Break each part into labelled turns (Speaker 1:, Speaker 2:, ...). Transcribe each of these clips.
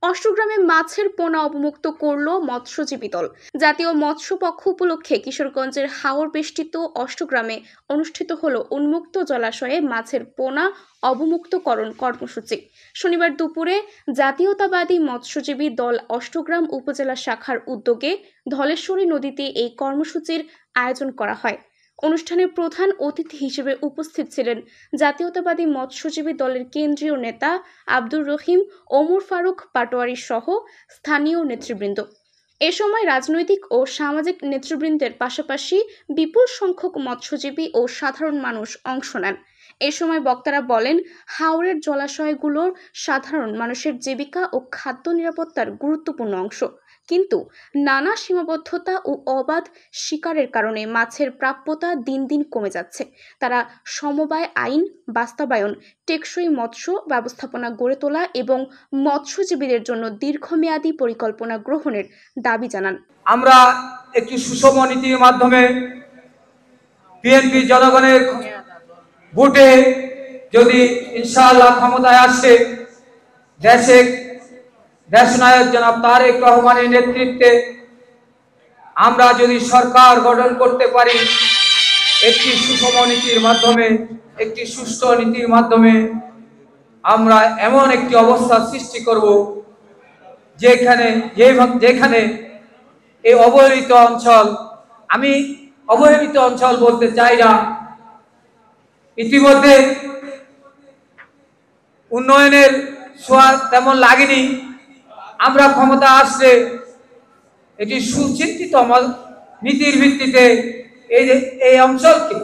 Speaker 1: অষ্টগ্রামে মাছের পোনা অবমুক্ত করল মৎস্যজীবী দল। জাতীয় মৎস্য পক্ষ উপলক্ষে কিশোরগঞ্জের হাওর বেষ্টিত অষ্টগ্রামে অনুষ্ঠিত হল উন্মুক্ত জলাশয়ে মাছের পোনা অবমুক্তকরণ কর্মসূচি। শনিবার দুপুরে জাতীয়তাবাদী মৎস্যজীবী দল অষ্টগ্রাম উপজেলা শাখার উদ্যোগে ধলেশ্বরী নদীতে এই কর্মসূচির আয়োজন করা হয়। অনুষ্ঠানের প্রধান অতিথি হিসেবে উপস্থিত ছিলেন জাতীয়তাবাদী মৎস্যজীবী দলের কেন্দ্রীয় নেতা আব্দুর রহিম, ওমর ফারুক পাটোয়ারি সহ স্থানীয় নেতৃবৃন্দ। এ সময় রাজনৈতিক ও সামাজিক নেতৃবৃন্দের পাশাপাশি বিপুল সংখ্যক মৎস্যজীবী ও সাধারণ মানুষ অংশ নেন। এ সময় বক্তারা বলেন, হাওরের জলাশয়গুলোর সাধারণ মানুষের জীবিকা ও খাদ্য নিরাপত্তার গুরুত্বপূর্ণ অংশ, কিন্তু নানা সীমাবদ্ধতা ও অবাধ শিকারের কারণে মাছের প্রাপ্যতা দিন দিন কমে যাচ্ছে। তারা সমবায় আইন বাস্তবায়ন, টেকসই মৎস্য ব্যবস্থাপনা গড়ে তোলা এবং মৎস্যজীবীদের জন্য দীর্ঘমেয়াদী পরিকল্পনা গ্রহণের দাবি জানান।
Speaker 2: আমরা একটি সুষম নীতির মাধ্যমে বিএনপি জনগণের ভোটে যদি ইনশাআল্লাহ ক্ষমতায় আসে, দেশনায়ক জনাব তারেক রহমানের নেতৃত্বে আমরা যদি সরকার গঠন করতে পারি, একটি সুষম নীতির মাধ্যমে, একটি সুষ্ঠু নীতির মাধ্যমে আমরা এমন একটি অবস্থা সৃষ্টি করব যেখানে এই অবহেলিত অঞ্চল, আমি অবহেলিত অঞ্চল বলতে চাই না, ইতিমধ্যে উন্নয়নের ছোঁয়া তেমন লাগেনি। আমরা ক্ষমতা আসলে এটি সুচিন্তিত নীতির ভিত্তিতে এই অঞ্চলকে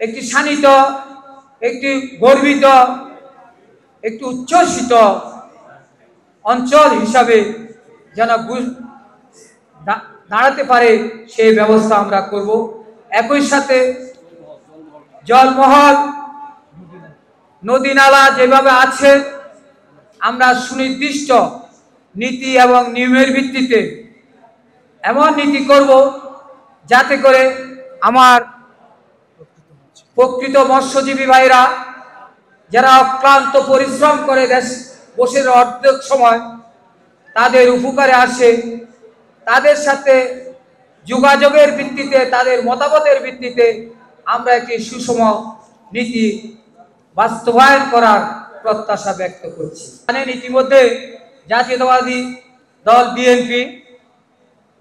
Speaker 2: একটি শানিত, একটি গর্বিত, একটি উচ্ছ্বসিত অঞ্চল হিসাবে যেন দাঁড়াতে পারে সেই ব্যবস্থা আমরা করব। একই সাথে জলমহল, নদী নালা যেভাবে আছে, আমরা সুনির্দিষ্ট নীতি এবং নিয়মের ভিত্তিতে এমন নীতি করব যাতে করে আমার প্রকৃত মৎস্যজীবী ভাইরা যারা অক্লান্ত পরিশ্রম করে দেশ বসে অর্ধেক সময় তাদের উপকারে আসে, তাদের সাথে যোগাযোগের ভিত্তিতে, তাদের মতামতের ভিত্তিতে আমরা একটি সুষম নীতি বাস্তবায়ন করার প্রত্যাশা ব্যক্ত করছি। ইতিমধ্যে জাতীয়তাবাদী দল বিএনপি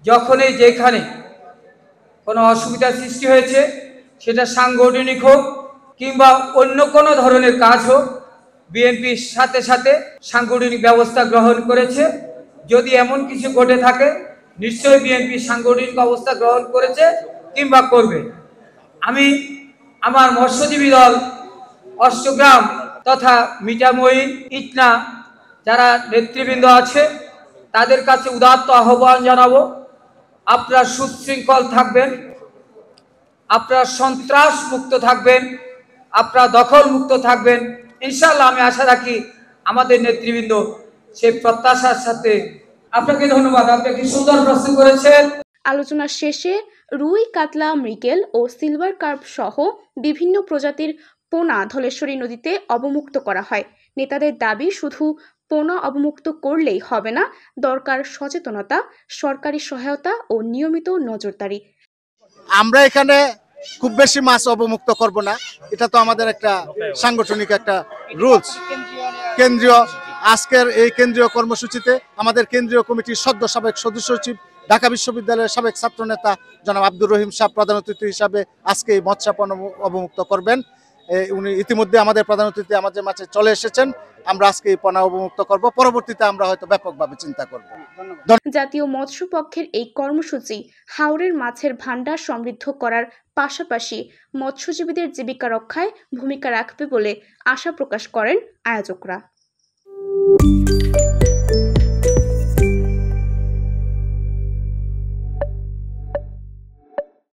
Speaker 2: যখনই যেখানে কোনো অসুবিধার সৃষ্টি হয়েছে, সেটা সাংগঠনিক হোক কিংবা অন্য কোনো ধরনের কাজ হোক, বিএনপির সাথে সাথে সাংগঠনিক ব্যবস্থা গ্রহণ করেছে। যদি এমন কিছু ঘটে থাকে, নিশ্চয়ই বিএনপি সাংগঠনিক অবস্থা গ্রহণ করেছে কিংবা করবে। আমি আমার মৎস্যজীবী দল অষ্টগ্রাম তথা মিঠামইন, ইটনা যারা নেতৃবৃন্দ আছে, তাদের কাছে উদাত্ত আহ্বান জানাবো, আপনারা সুশৃঙ্খল থাকবেন, আপনারা সন্ত্রাস মুক্ত থাকবেন, আপনারা দখল মুক্ত থাকবেন। ইনশাআল্লাহ আমি আশা রাখি আমাদের নেতৃবৃন্দ সেই প্রত্যাশার সাথে। আপনাকে ধন্যবাদ, আপনি একটি সুন্দর প্রশ্ন করেছেন।
Speaker 1: আলোচনা শেষে রুই, কাতলা, মৃগেল ও সিলভার কার্প সহ বিভিন্ন প্রজাতির পোনা ধলেশ্বরী নদীতে অবমুক্ত করা হয়। নেতাদের দাবি, শুধু পোনা অবমুক্ত করলেই হবে না, দরকার সচেতনতা, সরকারি সহায়তা ও নিয়মিত নজরদারি।
Speaker 3: আমরা এখানে খুব বেশি মাছ অবমুক্ত করব না, এটা তো আমাদের একটা সাংগঠনিক একটা রুলস। কেন্দ্রীয় আজকের এই কেন্দ্রীয় কর্মসূচিতে আমাদের কেন্দ্রীয় কমিটির সাবেক সদস্য সচিব, ঢাকা বিশ্ববিদ্যালয়ের সাবেক ছাত্রনেতা জনাব আব্দুর রহিম সাহেব প্রধান অতিথি হিসাবে আজকে এই মৎস্য পণ্য অবমুক্ত করবেন। উনি ইতিমধ্যে আমাদের প্রধান অতিথি আমাদের মাঝে চলে এসেছেন। আমরা আজকে এই পোনা অবমুক্ত করব, পরবর্তীতে আমরা হয়তো ব্যাপকভাবে চিন্তা করব।
Speaker 1: জাতীয় মৎস্য পক্ষের এই কর্মসূচি হাওরের মাছের ভান্ডার সমৃদ্ধ করার পাশাপাশি মৎস্যজীবীদের জীবিকা রক্ষায় ভূমিকা রাখবে বলে আশা প্রকাশ করেন আয়োজকরা।